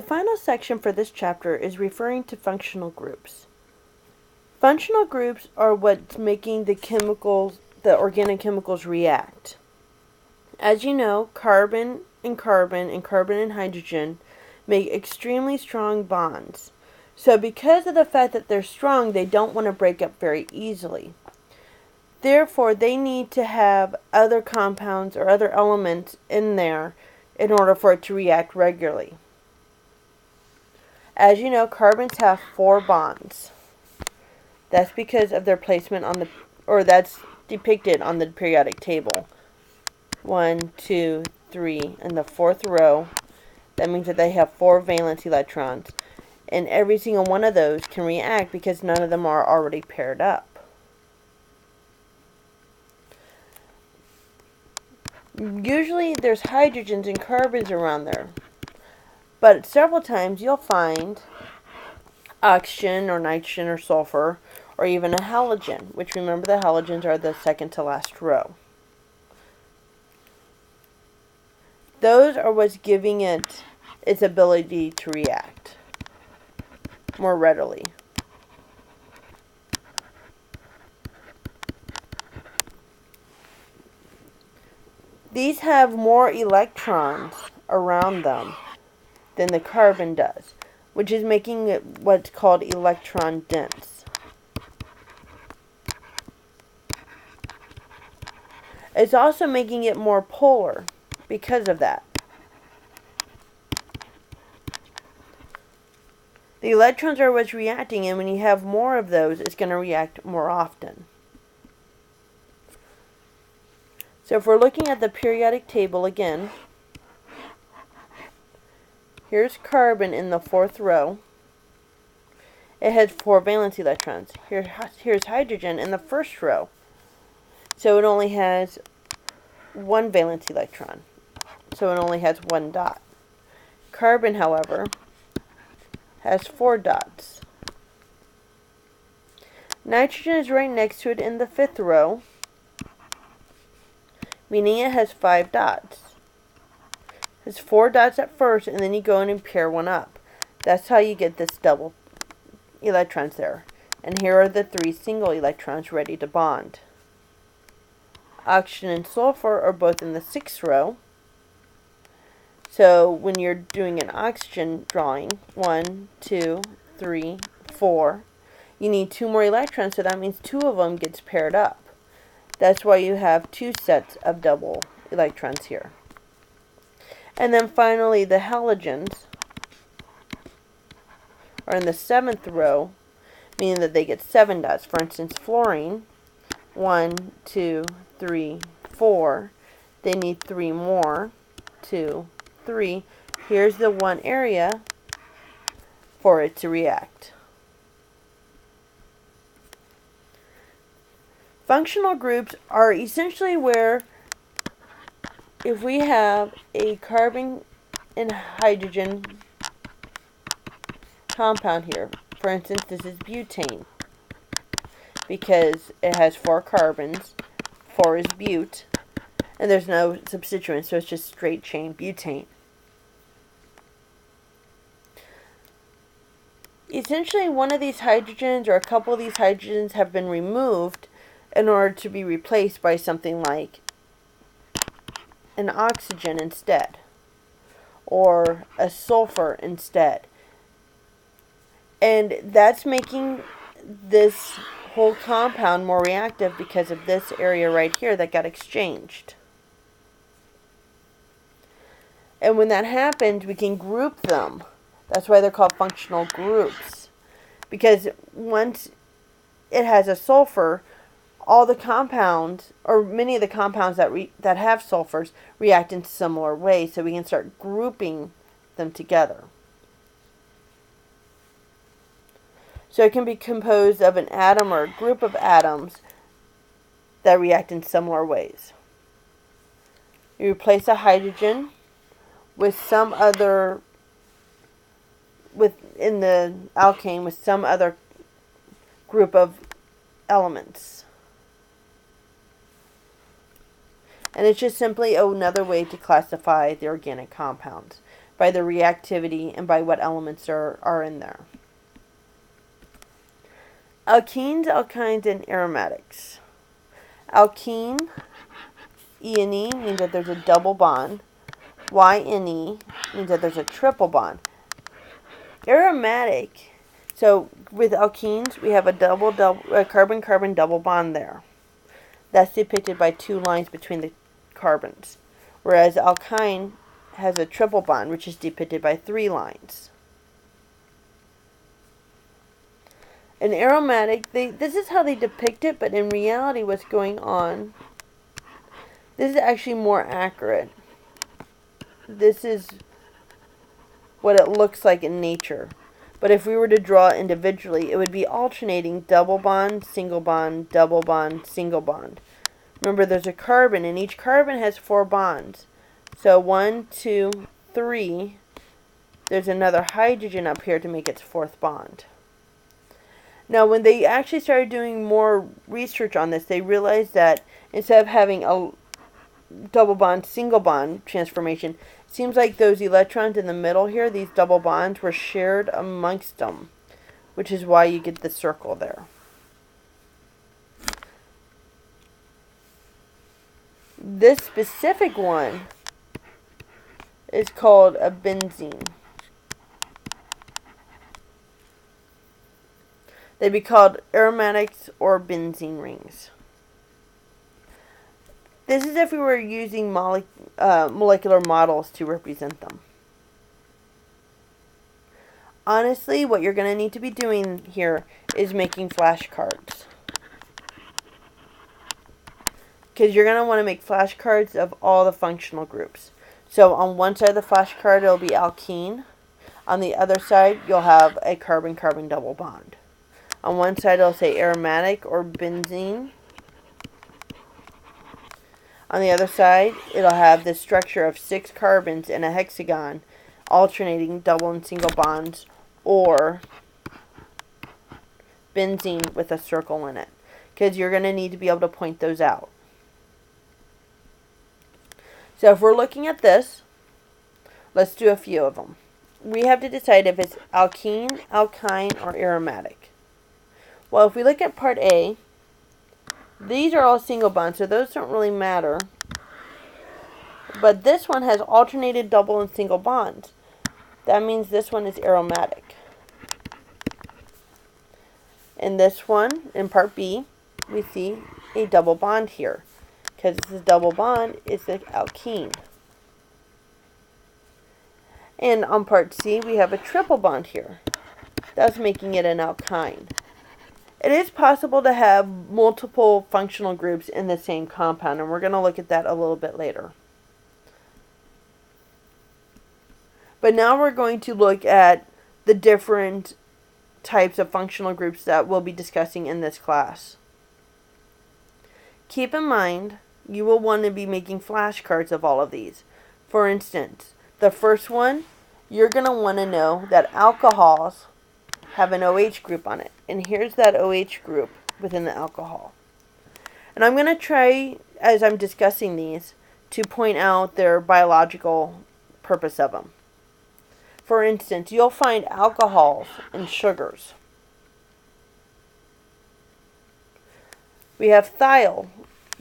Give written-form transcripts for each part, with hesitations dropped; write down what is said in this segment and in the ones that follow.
final section for this chapter is referring to functional groups. Functional groups are what's making the organic chemicals react. As you know, carbon and carbon and carbon and hydrogen make extremely strong bonds. So because of the fact that they're strong, they don't want to break up very easily. Therefore, they need to have other compounds or other elements in there in order for it to react regularly. As you know, carbons have 4 bonds. That's because of their placement that's depicted on the periodic table. 1, 2, 3, and the 4th row. That means that they have 4 valence electrons. And every single one of those can react because none of them are already paired up. Usually there's hydrogens and carbons around there. But several times you'll find oxygen or nitrogen or sulfur or even a halogen, which remember the halogens are the second to last row. Those are what's giving it its ability to react more readily. These have more electrons around them than the carbon does, which is making it what's called electron dense. It's also making it more polar because of that. The electrons are what's reacting, and when you have more of those, it's going to react more often. So if we're looking at the periodic table again, here's carbon in the 4th row. It has 4 valence electrons. Here's hydrogen in the 1st row. So it only has 1 valence electron. So it only has 1 dot. Carbon, however, has 4 dots. Nitrogen is right next to it in the 5th row, meaning it has 5 dots. It has 4 dots at first, and then you go in and pair one up. That's how you get this double electrons there. And here are the 3 single electrons ready to bond. Oxygen and sulfur are both in the 6th row. So when you're doing an oxygen drawing, 1, 2, 3, 4, you need 2 more electrons, so that means 2 of them gets paired up. That's why you have 2 sets of double electrons here. And then finally, the halogens are in the 7th row, meaning that they get 7 dots. For instance, fluorine, 1, 2, 3, 4. They need 3 more. 2, 3. Here's the one area for it to react. Functional groups are essentially where if we have a carbon and hydrogen compound here, for instance, this is butane, because it has 4 carbons, 4 is bute, and there's no substituent, so it's just straight chain butane. Essentially, one of these hydrogens or a couple of these hydrogens have been removed in order to be replaced by something like an oxygen instead, or a sulfur instead. And that's making this whole compound more reactive because of this area right here that got exchanged. And when that happens, we can group them. That's why they're called functional groups. Because once it has a sulfur, all the compounds, or many of the compounds that have sulfurs, react in similar ways, so we can start grouping them together. So it can be composed of an atom or a group of atoms that react in similar ways. You replace a hydrogen with some other, in the alkane, with some other group of elements. And it's just simply another way to classify the organic compounds. by the reactivity and by what elements are in there. Alkenes, alkynes, and aromatics. Alkene, E&E, means that there's a double bond. Y-N-E means that there's a triple bond. Aromatic, so with alkenes, we have a carbon-carbon double bond there. That's depicted by 2 lines between the carbons. Whereas alkyne has a triple bond, which is depicted by 3 lines. An aromatic, this is how they depict it, but in reality what's going on, this is actually more accurate. This is what it looks like in nature. But if we were to draw it individually, it would be alternating double bond, single bond, double bond, single bond. Remember, there's a carbon, and each carbon has 4 bonds. So 1, 2, 3. There's another hydrogen up here to make its 4th bond. Now, when they actually started doing more research on this, they realized that instead of having a double bond, single bond transformation, it seems like those electrons in the middle here, these double bonds, were shared amongst them, which is why you get the circle there. This specific one is called a benzene. They'd be called aromatics or benzene rings. This is if we were using molecular models to represent them. Honestly, what you're going to need to be doing here is making flashcards. Because you're going to want to make flashcards of all the functional groups. So on one side of the flashcard, it'll be alkene. On the other side, you'll have a carbon-carbon double bond. On one side, it'll say aromatic or benzene. On the other side, it'll have this structure of 6 carbons in a hexagon, alternating double and single bonds, or benzene with a circle in it. Because you're going to need to be able to point those out. So if we're looking at this, let's do a few of them. We have to decide if it's alkene, alkyne, or aromatic. Well, if we look at part A, these are all single bonds, so those don't really matter. But this one has alternated double and single bonds. That means this one is aromatic. In this one, in part B, we see a double bond here. Because this is double bond, it's the alkene. And on part C, we have a triple bond here. That's making it an alkyne. It is possible to have multiple functional groups in the same compound, and we're going to look at that a little bit later. But now we're going to look at the different types of functional groups that we'll be discussing in this class. Keep in mind, you will want to be making flashcards of all of these. For instance, the first one, you're going to want to know that alcohols have an OH group on it. And here's that OH group within the alcohol. And I'm going to try, as I'm discussing these, to point out their biological purpose of them. For instance, you'll find alcohols in sugars. We have thiol.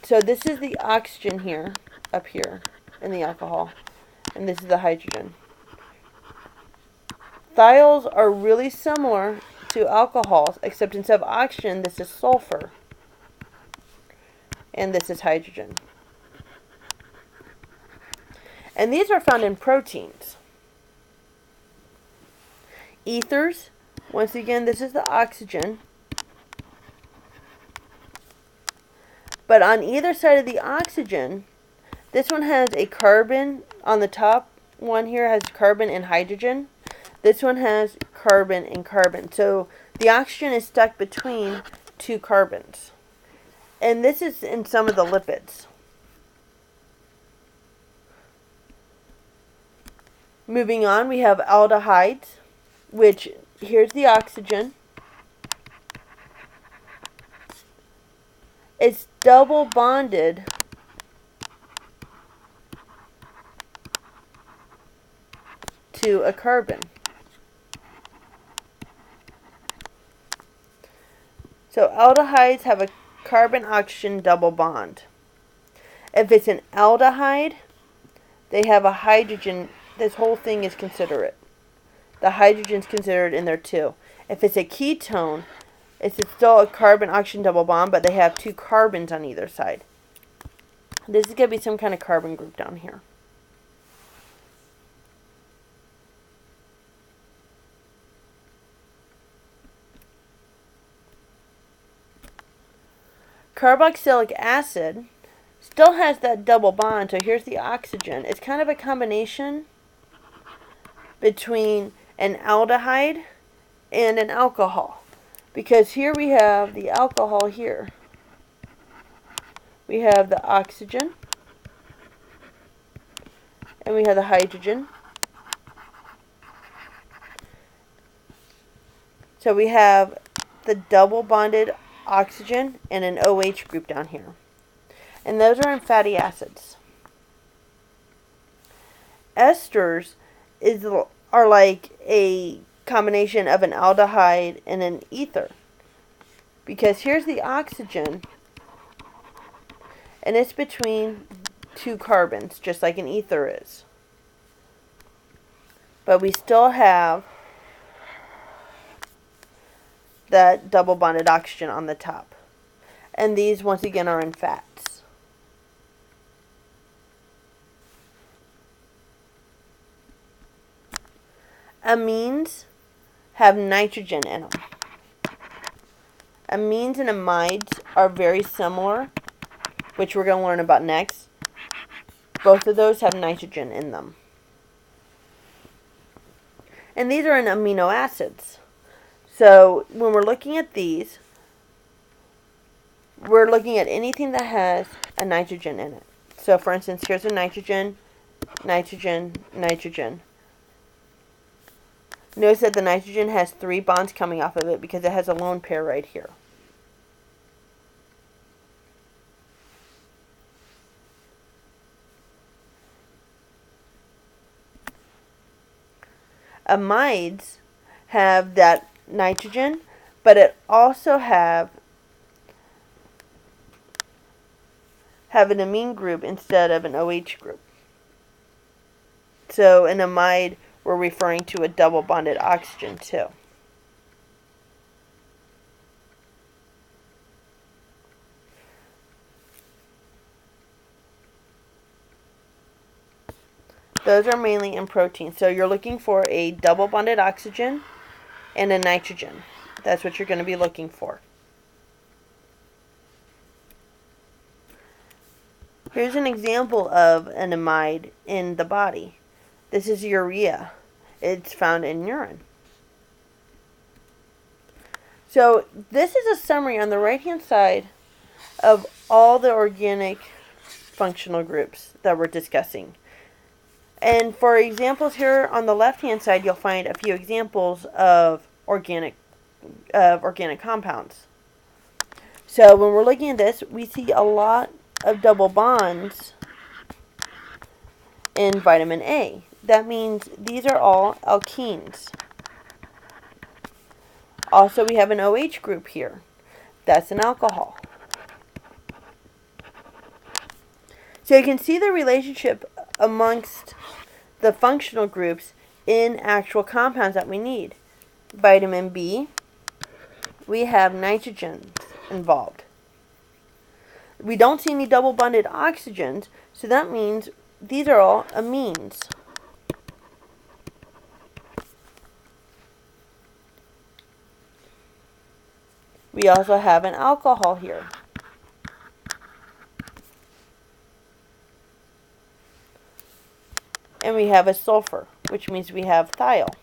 So this is the oxygen here, up here, in the alcohol. And this is the hydrogen. Thiols are really similar to alcohols, except instead of oxygen, this is sulfur. And this is hydrogen. And these are found in proteins. Ethers, once again, this is the oxygen. But on either side of the oxygen, this one has a carbon. On the top one here has carbon and hydrogen. This one has carbon and carbon. So the oxygen is stuck between 2 carbons. And this is in some of the lipids. Moving on, we have aldehydes, which here's the oxygen. It's double bonded to a carbon. So aldehydes have a carbon-oxygen double bond. If it's an aldehyde, they have a hydrogen. This whole thing is considerate. The hydrogen's considered in there too. If it's a ketone, it's still a carbon-oxygen double bond, but they have 2 carbons on either side. This is going to be some kind of carbon group down here. Carboxylic acid still has that double bond, so here's the oxygen. It's kind of a combination between an aldehyde and an alcohol. Because here we have the alcohol here. We have the oxygen. And we have the hydrogen. So we have the double bonded oxygen and an OH group down here. And those are in fatty acids. Esters are like a combination of an aldehyde and an ether. Because here's the oxygen, and it's between 2 carbons, just like an ether is. But we still have that double bonded oxygen on the top. And these, once again, are in fats. Amines have nitrogen in them. Amines and amides are very similar, which we're going to learn about next. Both of those have nitrogen in them. And these are in amino acids. So when we're looking at these, we're looking at anything that has a nitrogen in it. So for instance, here's a nitrogen, nitrogen, nitrogen. Notice that the nitrogen has 3 bonds coming off of it because it has a lone pair right here. Amides have that nitrogen, but it also have an amine group instead of an OH group. So an amide, we're referring to a double bonded oxygen too. Those are mainly in proteins. So you're looking for a double bonded oxygen and a nitrogen. That's what you're going to be looking for. Here's an example of an amide in the body. This is urea. It's found in urine. So this is a summary on the right-hand side of all the organic functional groups that we're discussing. And for examples here on the left-hand side, you'll find a few examples of organic compounds. So when we're looking at this, we see a lot of double bonds in vitamin A. That means these are all alkenes. Also, we have an OH group here. That's an alcohol. So you can see the relationship amongst the functional groups in actual compounds that we need. Vitamin B, we have nitrogen involved. We don't see any double bonded oxygens, so that means these are all amines. We also have an alcohol here. And we have a sulfur, which means we have thiol.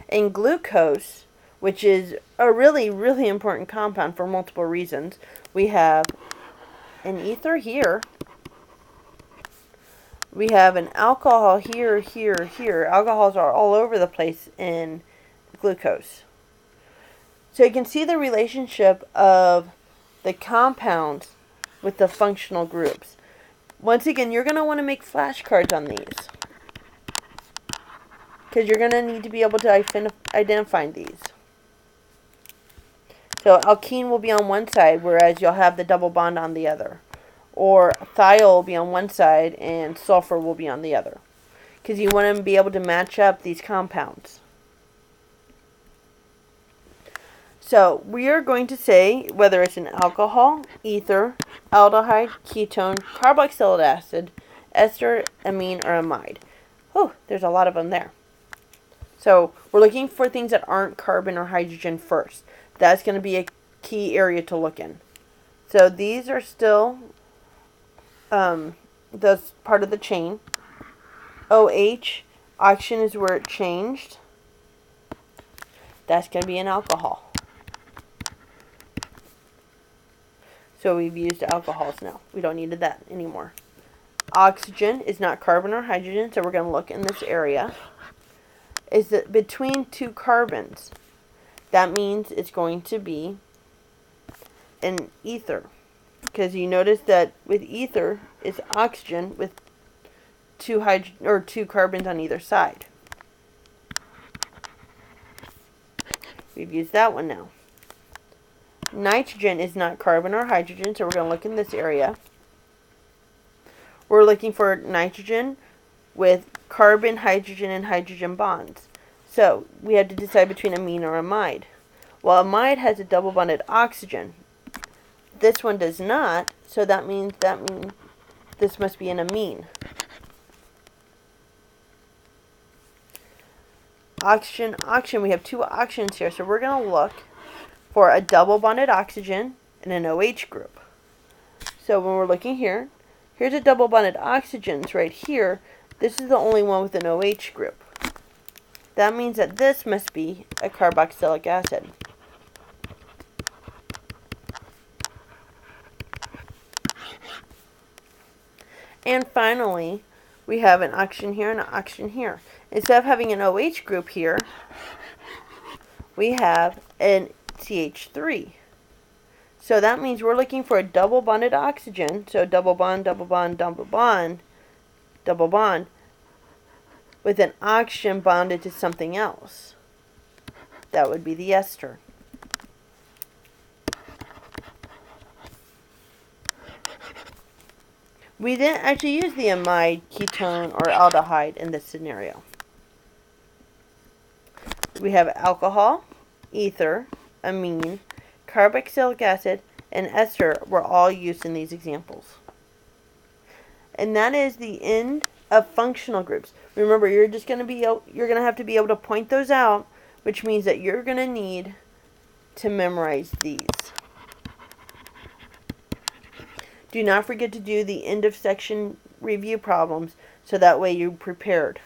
And glucose, which is a really, really important compound for multiple reasons, we have an ether here. We have an alcohol here, here, here. Alcohols are all over the place in glucose. So you can see the relationship of the compounds with the functional groups. once again, you're going to want to make flashcards on these, because you're going to need to be able to identify these. So alkene will be on one side, whereas you'll have the double bond on the other. Or thiol will be on one side and sulfur will be on the other. Because you want to be able to match up these compounds. So we are going to say whether it's an alcohol, ether, aldehyde, ketone, carboxylic acid, ester, amine, or amide. Oh, there's a lot of them there. So we're looking for things that aren't carbon or hydrogen first. That's going to be a key area to look in. So these are still that's part of the chain. OH, oxygen is where it changed. That's going to be an alcohol. So we've used alcohols now. We don't need that anymore. Oxygen is not carbon or hydrogen, so we're going to look in this area. Is it between two carbons? That means it's going to be an ether. Because you notice that with ether, it's oxygen with two carbons on either side. We've used that one now. Nitrogen is not carbon or hydrogen, so we're going to look in this area. We're looking for nitrogen with carbon, hydrogen, and hydrogen bonds. So we have to decide between amine or amide. Well, amide has a double bonded oxygen. This one does not, so that means this must be an amine. Oxygen, we have two oxygens here, so we're going to look for a double bonded oxygen and an OH group. So when we're looking here, here's a double bonded oxygens right here. This is the only one with an OH group. That means that this must be a carboxylic acid. And finally, we have an oxygen here and an oxygen here. Instead of having an OH group here, we have an CH3. So that means we're looking for a double bonded oxygen. So double bond, double bond, double bond, double bond, with an oxygen bonded to something else. That would be the ester. We didn't actually use the amide, ketone, or aldehyde in this scenario. We have alcohol, ether, amine, carboxylic acid, and ester were all used in these examples. And that is the end of functional groups. Remember, you're going to have to be able to point those out, which means that you're going to need to memorize these. Do not forget to do the end of section review problems so that way you're prepared.